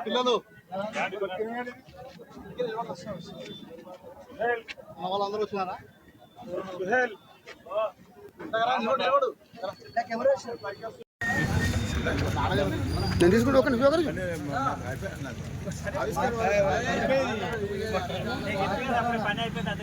పిల్లలు వాళ్ళందరూ వచ్చినారా? నేను తీసుకుంటే ఒక నిమిషం పని అయిపోయింది.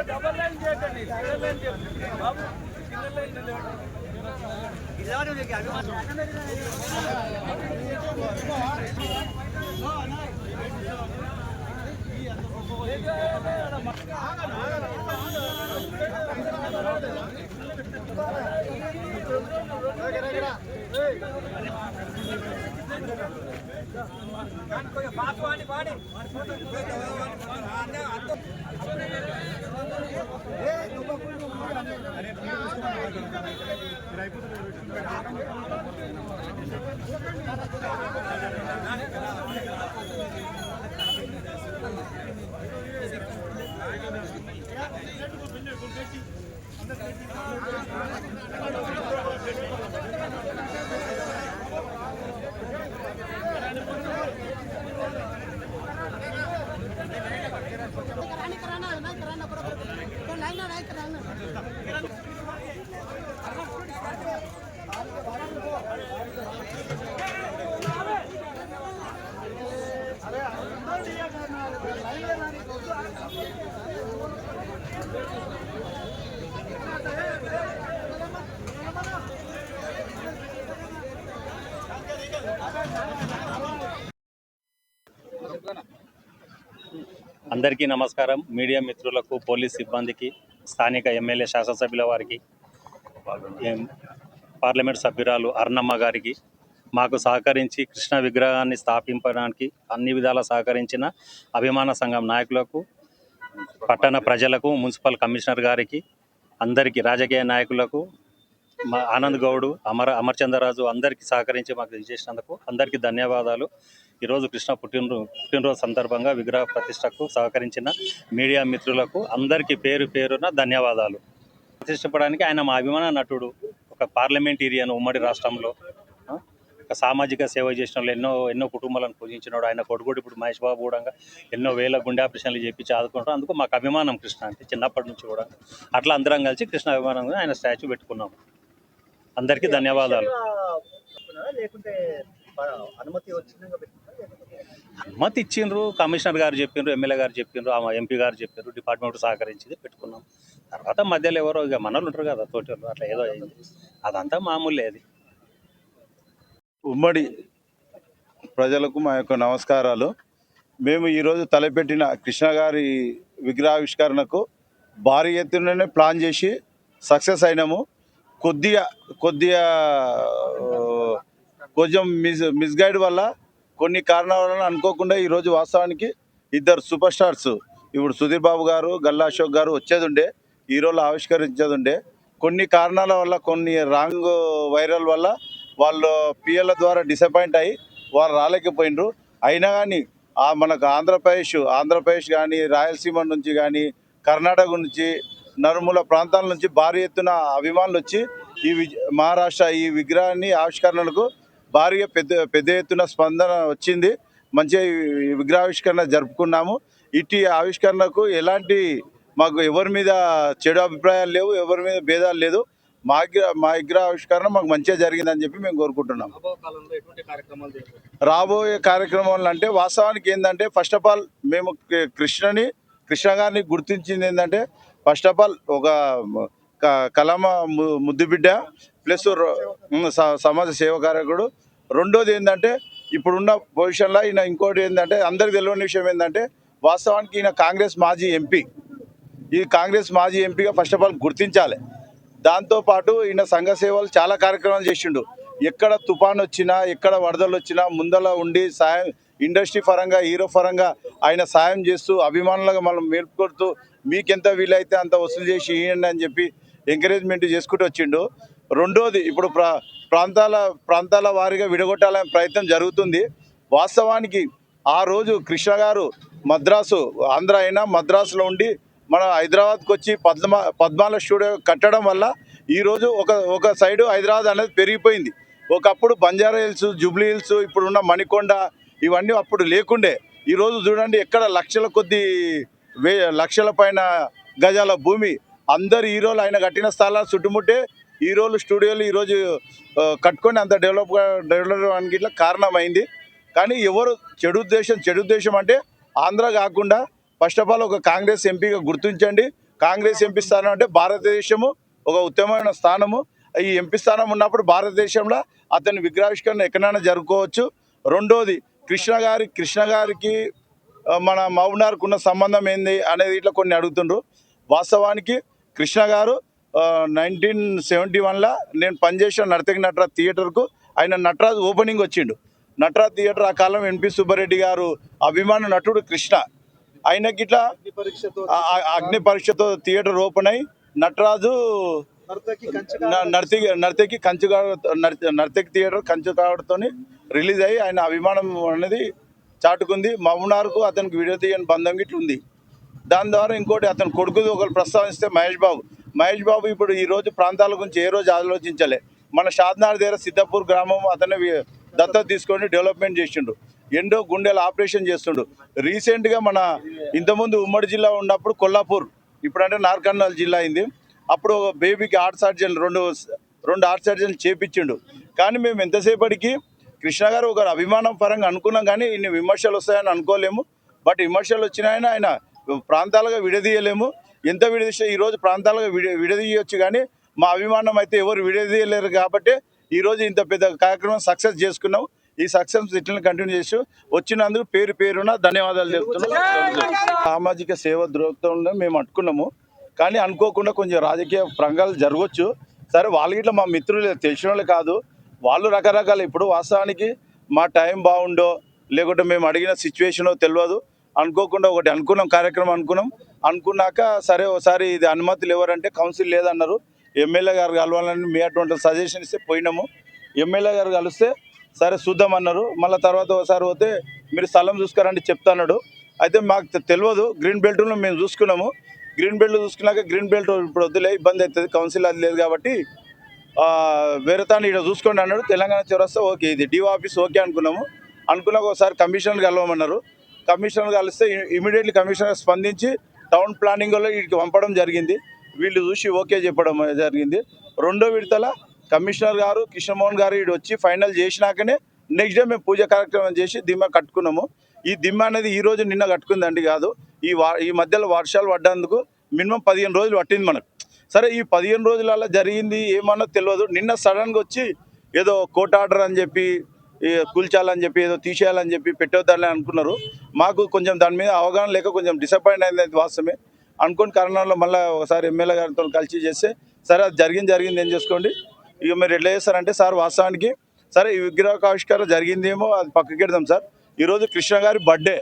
डबल लाइन बाबू అందరికీ నమస్కారం. మీడియా మిత్రులకు, పోలీస్ సిబ్బందికి, స్థానిక ఎమ్మెల్యే శాసనసభ్యుల వారికి, పార్లమెంట్ సభ్యురాలు అర్ణమ్మ గారికి, మాకు సహకరించి కృష్ణ విగ్రహాన్ని స్థాపించడానికి అన్ని విధాలా సహకరించిన అభిమాన సంఘం నాయకులకు, పట్టణ ప్రజలకు, మున్సిపల్ కమిషనర్ గారికి, అందరికీ, రాజకీయ నాయకులకు, మా ఆనంద్ గౌడ్, అమర్చంద్రరాజు అందరికీ సహకరించి మాకు చేసినందుకు అందరికీ ధన్యవాదాలు. ఈరోజు కృష్ణ పుట్టినరోజు సందర్భంగా విగ్రహ ప్రతిష్టకు సహకరించిన మీడియా మిత్రులకు అందరికీ పేరు పేరున ధన్యవాదాలు. ప్రతిష్టపడానికి ఆయన మా అభిమాన నటుడు, ఒక పార్లమెంటేరియన్, ఉమ్మడి రాష్ట్రంలో ఒక సామాజిక సేవ చేసిన వాళ్ళు, ఎన్నో కుటుంబాలను పూజించినాడు. ఆయన కొడుకుడు ఇప్పుడు మహేష్ బాబు కూడా ఎన్నో వేల గుండె ఆపరేషన్లు చేపించి ఆదుకుంటారు. అందుకు మాకు అభిమానం కృష్ణ అంటే చిన్నప్పటి నుంచి కూడా. అట్లా అందరం కలిసి కృష్ణ అభిమానంగా ఆయన స్టాచ్యూ పెట్టుకున్నాము. అందరికీ ధన్యవాదాలు. అనుమతి ఇచ్చిండ్రు, కమిషనర్ గారు చెప్పిండ్రు, ఎమ్మెల్యే గారు చెప్పిండ్రు, ఎంపీ గారు చెప్పారు, డిపార్ట్మెంట్ సహకరించింది పెట్టుకున్నాం. తర్వాత మధ్యలో ఎవరో ఇక మనలు ఉంటారు కదా తోటలు, అట్లా ఏదో అయింది. అదంతా మామూలే. అది ఉమ్మడి ప్రజలకు మా యొక్క నమస్కారాలు. మేము ఈరోజు తలపెట్టిన కృష్ణ గారి విగ్రహావిష్కరణకు భారీ ఎత్తుననే ప్లాన్ చేసి సక్సెస్ అయినాము. కొంచెం మిస్గైడ్ వల్ల, కొన్ని కారణాల వల్ల అనుకోకుండా ఈరోజు వాస్తవానికి ఇద్దరు సూపర్ స్టార్స్, ఇప్పుడు సుధీర్ బాబు గారు, గల్లా అశోక్ గారు వచ్చేది ఉండే, ఈరోజు ఆవిష్కరించేది ఉండే. కొన్ని కారణాల వల్ల, కొన్ని రాంగ్ వైరల్ వల్ల వాళ్ళు పిఎల ద్వారా డిసప్పాయింట్ అయ్యి వాళ్ళు రాలేకపోయినరు. అయినా కానీ మనకు ఆంధ్రప్రదేశ్ కానీ, రాయలసీమ నుంచి కానీ, కర్ణాటక నుంచి, నలుమూల ప్రాంతాల నుంచి భారీ ఎత్తున అభిమానులు వచ్చి మహారాష్ట్ర ఈ విగ్రహాన్ని ఆవిష్కరణలకు భారీగా పెద్ద ఎత్తున స్పందన వచ్చింది. మంచిగా ఈ విగ్రహావిష్కరణ జరుపుకున్నాము. ఇటు ఆవిష్కరణకు ఎలాంటి మాకు ఎవరి మీద చెడు అభిప్రాయాలు లేవు, ఎవరి మీద భేదాలు లేదు. మా విగ్రహావిష్కరణ మాకు మంచిగా జరిగిందని చెప్పి మేము కోరుకుంటున్నాం. రాబోయే కార్యక్రమాలు అంటే వాస్తవానికి ఏంటంటే, ఫస్ట్ ఆఫ్ ఆల్ మేము కృష్ణ గారిని గుర్తించింది ఏంటంటే, ఫస్ట్ ఆఫ్ ఆల్ ఒక కలమ ముద్దుబిడ్డ ప్లస్ సమాజ సేవకారకుడు. రెండోది ఏంటంటే, ఇప్పుడున్న పొజిషన్లో ఈయన ఇంకోటి ఏంటంటే, అందరికి తెలియని విషయం ఏంటంటే, వాస్తవానికి ఈయన కాంగ్రెస్ మాజీ ఎంపీ. ఈ కాంగ్రెస్ మాజీ ఎంపీగా ఫస్ట్ ఆఫ్ ఆల్ గుర్తించాలి. దాంతోపాటు ఈయన సంఘ సేవలు చాలా కార్యక్రమాలు చేసిండు. ఎక్కడ తుఫాన్ వచ్చినా, ఎక్కడ వరదలు వచ్చినా ముందల ఉండి సాయం, ఇండస్ట్రీ పరంగా, హీరో పరంగా ఆయన సాయం చేస్తూ, అభిమానులుగా మనం మేల్కొడుతూ, మీకెంత వీలైతే అంత వసూలు చేసి ఇవ్వండి అని చెప్పి ఎంకరేజ్మెంట్ చేసుకుంటూ వచ్చిండు. రెండోది ఇప్పుడు ప్రాంతాల వారీగా విడగొట్టాలనే ప్రయత్నం జరుగుతుంది. వాస్తవానికి ఆ రోజు కృష్ణ గారు ఆంధ్ర అయినా మద్రాసులో ఉండి మన హైదరాబాద్కి వచ్చి పద్మాల స్టూడియో కట్టడం వల్ల ఈరోజు ఒక సైడు హైదరాబాద్ అనేది పెరిగిపోయింది. ఒకప్పుడు బంజారా హిల్స్, జూబ్లీ హిల్స్, ఇప్పుడున్న మణికొండ ఇవన్నీ అప్పుడు లేకుండే. ఈరోజు చూడండి ఎక్కడ లక్షల పైన గజాల భూమి, అందరు హీరోలు ఆయన కట్టిన స్థలాలు చుట్టుముట్టే హీరోలు స్టూడియోలు ఈరోజు కట్టుకొని అంత డెవలప్ అవడానికి ఇట్లా కారణమైంది. కానీ ఎవరు చెడు ఉద్దేశం అంటే ఆంధ్ర కాకుండా ఫస్ట్ ఆఫ్ ఆల్ ఒక కాంగ్రెస్ ఎంపీగా గుర్తించండి. కాంగ్రెస్ ఎంపీ స్థానం అంటే భారతదేశము ఒక ఉత్తమమైన స్థానము. ఈ ఎంపీ స్థానం ఉన్నప్పుడు భారతదేశంలో అతని విగ్రహావిష్కరణ ఎక్కడైనా జరుపుకోవచ్చు. రెండోది కృష్ణ గారికి మన మహబూబ్నగర్కు ఉన్న సంబంధం ఏంది అనేది ఇట్లా కొన్ని అడుగుతుండ్రు. వాస్తవానికి కృష్ణ గారు 1971లో నేను పనిచేసిన నటరాజ్ థియేటర్కు ఆయన నటరాజ్ ఓపెనింగ్ వచ్చిండు. నటరాజ్ థియేటర్ ఆ కాలం ఎన్పి సుబ్బారెడ్డి గారు అభిమాన నటుడు కృష్ణ. ఆయనకి ఇట్లా అగ్ని పరీక్షతో థియేటర్ ఓపెన్ అయ్యి నటరాజు నర్తకి నర్తకి థియేటర్ కంచుకావడంతో రిలీజ్ అయ్యి ఆయన అభిమానం అనేది చాటుకుంది. మహబూబ్నగర్కు అతనికి విడదీయని బంధం ఇట్లా ఉంది. దాని ద్వారా ఇంకోటి అతని కొడుకుది ఒకరు ప్రస్తావిస్తే మహేష్ బాబు ఇప్పుడు ఈరోజు ప్రాంతాల గురించి ఏ రోజు ఆలోచించలే. మన షాద్నగర్ దగ్గర సిద్ధాపూర్ గ్రామం అతన్ని దత్తత తీసుకొని డెవలప్మెంట్ చేసిండు. ఎండో గుండెల ఆపరేషన్ చేస్తుండు. రీసెంట్గా మన ఇంతకుముందు ఉమ్మడి జిల్లా ఉన్నప్పుడు కొల్లాపూర్, ఇప్పుడంటే నార్కర్నూల్ జిల్లా అయింది. అప్పుడు ఒక బేబీకి హార్ట్ సర్జన్ రెండు హార్ట్ సర్జన్లు చేపించిండు. కానీ మేము ఎంతసేపటికి కృష్ణ గారు ఒక అభిమానం పరంగా అనుకున్నాం, కానీ ఇన్ని విమర్శలు వస్తాయని అనుకోలేము. బట్ విమర్శలు వచ్చినాయని ఆయన ప్రాంతాలుగా విడదీయలేము. ఎంత విడదీస్తే ఈరోజు ప్రాంతాలుగా విడదీయవచ్చు, కానీ మా అభిమానం అయితే ఎవరు విడదీయలేరు. కాబట్టి ఈరోజు ఇంత పెద్ద కార్యక్రమం సక్సెస్ చేసుకున్నాం. ఈ సక్సెస్ ఇట్లా కంటిన్యూ చేసి వచ్చినందుకు పేరున ధన్యవాదాలు చెప్తున్నాం. సామాజిక సేవ దృక్పథంలో మేము అనుకున్నాము, కానీ అనుకోకుండా కొంచెం రాజకీయ ప్రంగాలు జరగవచ్చు. సరే, వాళ్ళు ఇట్లా మా మిత్రులు తెలిసిన వాళ్ళు కాదు, వాళ్ళు రకరకాల. ఇప్పుడు వాస్తవానికి మా టైం బాగుండో లేకుంటే మేము అడిగిన సిచ్యువేషనో తెలియదు. అనుకోకుండా ఒకటి కార్యక్రమం అనుకున్నాక సరే ఒకసారి ఇది అనుమతులు ఎవరంటే కౌన్సిల్ లేదన్నారు. ఎమ్మెల్యే గారు కలవాలని మీ అటువంటి సజెషన్ ఇస్తే పోయినాము. ఎమ్మెల్యే గారు కలిస్తే సరే చూద్దామన్నారు. మళ్ళీ తర్వాత ఒకసారి పోతే మీరు స్థలం చూసుకురండి చెప్తాన్నాడు. అయితే మాకు తెలియదు. గ్రీన్ బెల్ట్లో మేము చూసుకున్నాము. గ్రీన్ బెల్ట్ చూసుకున్నాక గ్రీన్ బెల్ట్ ఇప్పుడు వద్దులే, ఇబ్బంది అవుతుంది, కౌన్సిల్ అది లేదు కాబట్టి వేరే తాను ఇక్కడ చూసుకోండి అన్నాడు. తెలంగాణ చౌరస్తా ఓకే, ఇది డిఓ ఆఫీస్ ఓకే అనుకున్నాక ఒకసారి కమిషనర్ కలవమన్నారు. కమిషనర్ కలిస్తే ఇమీడియట్లీ కమిషనర్ స్పందించి టౌన్ ప్లానింగ్లో వీటికి పంపడం జరిగింది. వీళ్ళు చూసి ఓకే చెప్పడం జరిగింది. రెండో విడతల కమిషనర్ గారు కృష్ణమోహన్ గారు వీడు వచ్చి ఫైనల్ చేసినాకనే నెక్స్ట్ డే మేము పూజ కార్యక్రమం చేసి దిమ్మ కట్టుకున్నాము. ఈ దిమ్మ అనేది ఈ రోజు నిన్న కట్టుకుందండి కాదు. ఈ మధ్యలో వర్షాలు పడ్డందుకు మినిమం 15 రోజులు పట్టింది మనకు. సరే, ఈ 15 రోజులలో జరిగింది ఏమన్నా తెలియదు. నిన్న సడన్గా వచ్చి ఏదో కోర్ట్ ఆర్డర్ అని చెప్పి కూల్చాలని చెప్పి ఏదో తీసేయాలని చెప్పి పెట్టొద్దని అనుకున్నారు. మాకు కొంచెం దాని మీద అవగాహన లేక కొంచెం డిసప్పాయింట్ అయింది. అది వాస్తవమే. అనుకోని కారణాల్లో మళ్ళీ ఒకసారి ఎమ్మెల్యే గారితో కలిసి చేస్తే సరే అది జరిగింది ఏం చేసుకోండి, ఇక మీరు ఎట్లా చేస్తారంటే సార్ వాస్తవానికి సరే ఈ విగ్రహావిష్కరణ జరిగిందేమో అది పక్కకి పెడదాం సార్. ఈరోజు కృష్ణ గారి బర్త్డే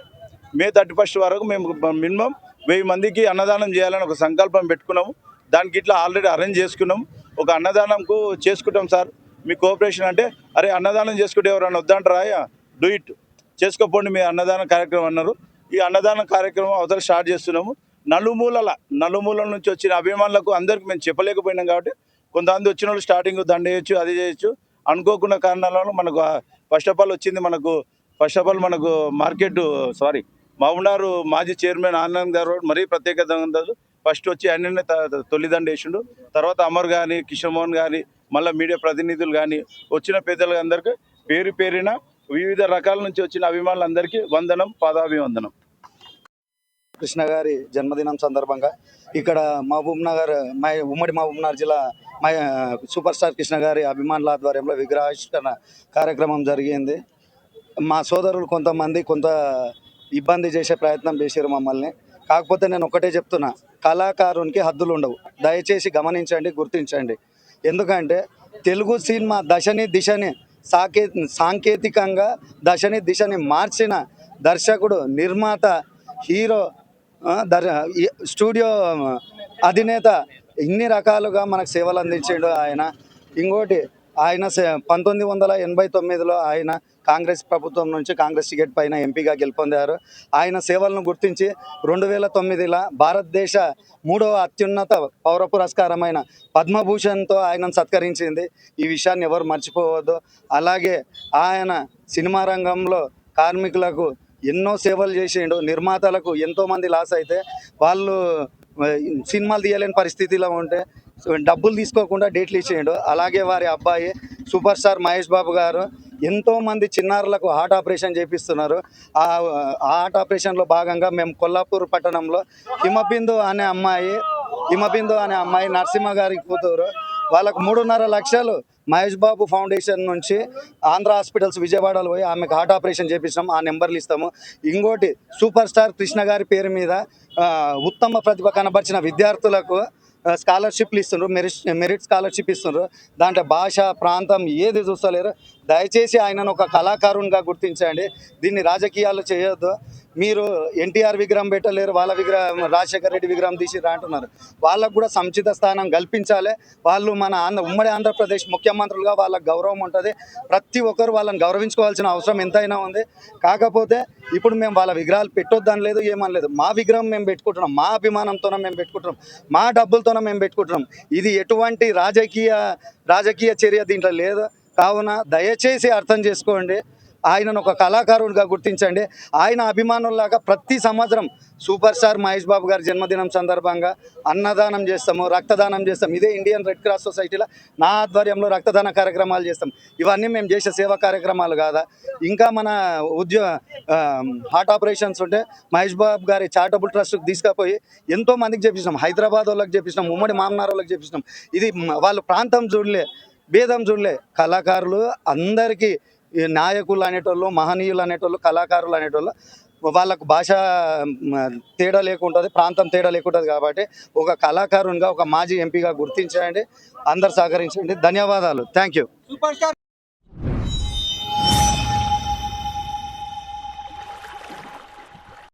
May 31 వరకు మేము మినిమం 1000 మందికి అన్నదానం చేయాలని ఒక సంకల్పం పెట్టుకున్నాము. దానికి ఇట్లా ఆల్రెడీ అరేంజ్ చేసుకున్నాం. ఒక అన్నదానంకు చేసుకుంటాం సార్, మీ కోఆపరేషన్ అంటే అరే అన్నదానం చేసుకుంటే ఎవరన్నా వద్దంటారా, డూ ఇట్ చేసుకోపోండి మీ అన్నదానం కార్యక్రమం అన్నారు. ఈ అన్నదానం కార్యక్రమం అవతల స్టార్ట్ చేస్తున్నాము. నలుమూలల నుంచి వచ్చిన అభిమానులకు అందరికీ మేము చెప్పలేకపోయినాం కాబట్టి కొంతమంది వచ్చిన వాళ్ళు స్టార్టింగ్ దండ చేయొచ్చు, అది చేయొచ్చు. అనుకోకుండా కారణాల వల్ల మనకు ఫస్ట్ ఆఫ్ ఆల్ మనకు మహబూబ్నగర్ మాజీ చైర్మన్ ఆనంద్ గారు మరీ ప్రత్యేకత ఉంది. ఫస్ట్ వచ్చి ఆయననే తొలిదండ వేసిండు. తర్వాత అమర్ కానీ కిషోర్ కానీ మళ్ళీ మీడియా ప్రతినిధులు కానీ వచ్చిన పెద్దలు అందరికీ పేరున వివిధ రకాల నుంచి వచ్చిన అభిమానులందరికీ పాదాభివందనం. కృష్ణ గారి జన్మదినం సందర్భంగా ఇక్కడ ఉమ్మడి మహబూబ్నగర్ జిల్లా సూపర్ స్టార్ కృష్ణ గారి అభిమానుల ఆధ్వర్యంలో విగ్రహావిష్కరణ కార్యక్రమం జరిగింది. మా సోదరులు కొంత ఇబ్బంది చేసే ప్రయత్నం చేశారు మమ్మల్ని. కాకపోతే నేను ఒకటే చెప్తున్నా, కళాకారునికి హద్దులు ఉండవు. దయచేసి గమనించండి, గుర్తించండి. ఎందుకంటే తెలుగు సినిమా దిశని సాంకేతికంగా దిశని మార్చిన దర్శకుడు, నిర్మాత, హీరో, స్టూడియో అధినేత ఇన్ని రకాలుగా మనకు సేవలు అందించాడు ఆయన. ఇంకోటి ఆయన 1989లో ఆయన కాంగ్రెస్ ప్రభుత్వం నుంచి కాంగ్రెస్ టికెట్ పైన ఎంపీగా గెలుపొందారు. ఆయన సేవలను గుర్తించి 2009లో భారతదేశ 3వ అత్యున్నత పౌర పురస్కారమైన పద్మభూషణ్తో ఆయనను సత్కరించింది. ఈ విషయాన్ని ఎవరు మర్చిపోవద్దు. అలాగే ఆయన సినిమా రంగంలో కార్మికులకు ఎన్నో సేవలు చేసిండు. నిర్మాతలకు ఎంతోమంది లాస్ అయితే వాళ్ళు సినిమాలు తీయలేని పరిస్థితిలో ఉంటే డబ్బులు తీసుకోకుండా డేట్లు ఇచ్చేయండు. అలాగే వారి అబ్బాయి సూపర్ స్టార్ మహేష్ బాబు గారు ఎంతోమంది చిన్నారులకు హార్ట్ ఆపరేషన్ చేపిస్తున్నారు. ఆ హార్ట్ ఆపరేషన్లో భాగంగా మేము కొల్లాపూర్ పట్టణంలో హిమబిందు అనే అమ్మాయి నరసింహ గారి కూతురు, వాళ్ళకు 3.5 లక్షలు మహేష్ బాబు ఫౌండేషన్ నుంచి ఆంధ్ర హాస్పిటల్స్ విజయవాడలో పోయి ఆమెకు హార్ట్ ఆపరేషన్ చేపిస్తాం. ఆ నెంబర్లు ఇస్తాము. ఇంకోటి సూపర్ స్టార్ కృష్ణ గారి పేరు మీద ఉత్తమ ప్రతిభ కనబరిచిన విద్యార్థులకు స్కాలర్షిప్లు ఇస్తున్నారు. మెరిట్ స్కాలర్షిప్ ఇస్తున్నారు. దాంట్లో భాష ప్రాంతం ఏది చూస్తలేరు. దయచేసి ఆయనను ఒక కళాకారునిగా గుర్తించండి. దీన్ని రాజకీయాలు చేయొద్దు. మీరు ఎన్టీఆర్ విగ్రహం పెట్టలేరు, వాళ్ళ విగ్రహం రాజశేఖర రెడ్డి విగ్రహం తీసిరా అంటున్నారు. వాళ్ళకు కూడా సముచిత స్థానం కల్పించాలి. వాళ్ళు మన ఉమ్మడి ఆంధ్రప్రదేశ్ ముఖ్యమంత్రులుగా వాళ్ళకి గౌరవం ఉంటుంది. ప్రతి ఒక్కరు వాళ్ళని గౌరవించుకోవాల్సిన అవసరం ఎంతైనా ఉంది. కాకపోతే ఇప్పుడు మేము వాళ్ళ విగ్రహాలు పెట్టొద్దని లేదు, ఏమనలేదు. మా విగ్రహం మేము పెట్టుకుంటున్నాం, మా అభిమానంతోనే మేము పెట్టుకుంటున్నాం, మా డబ్బులతోనే మేము పెట్టుకుంటున్నాం. ఇది ఎటువంటి రాజకీయ చర్య దీంట్లో లేదు. కావున దయచేసి అర్థం చేసుకోండి. ఆయనను ఒక కళాకారుడిగా గుర్తించండి. ఆయన అభిమానుల్లాగా ప్రతి సంవత్సరం సూపర్ స్టార్ మహేష్ బాబు గారి జన్మదినం సందర్భంగా అన్నదానం చేస్తాము, రక్తదానం చేస్తాం. ఇదే ఇండియన్ రెడ్ క్రాస్ సొసైటీలో నా ఆధ్వర్యంలో రక్తదాన కార్యక్రమాలు చేస్తాం. ఇవన్నీ మేము చేసే సేవా కార్యక్రమాలు కాదా? ఇంకా మన హార్ట్ ఆపరేషన్స్ ఉంటే మహేష్ బాబు గారి చారిటబుల్ ట్రస్ట్కి తీసుకుపోయి ఎంతో మందికి చేపిస్తాం. హైదరాబాద్ వాళ్ళకి చేపిస్తాం, ఉమ్మడి మామనార్ వాళ్ళకి చేపిస్తాం. ఇది వాళ్ళు ప్రాంతం చూడలే, భేదం చూడలే. కళాకారులు అందరికీ నాయకులు అనేటోళ్ళు, మహనీయులు అనేటోళ్ళు, కళాకారులు అనేటోళ్ళు వాళ్ళకు భాష తేడా లేకుంటుంది, ప్రాంతం తేడా లేకుంటుంది. కాబట్టి ఒక కళాకారునిగా, ఒక మాజీ ఎంపీగా గుర్తించండి. అందరు సహకరించండి. ధన్యవాదాలు. Thank you.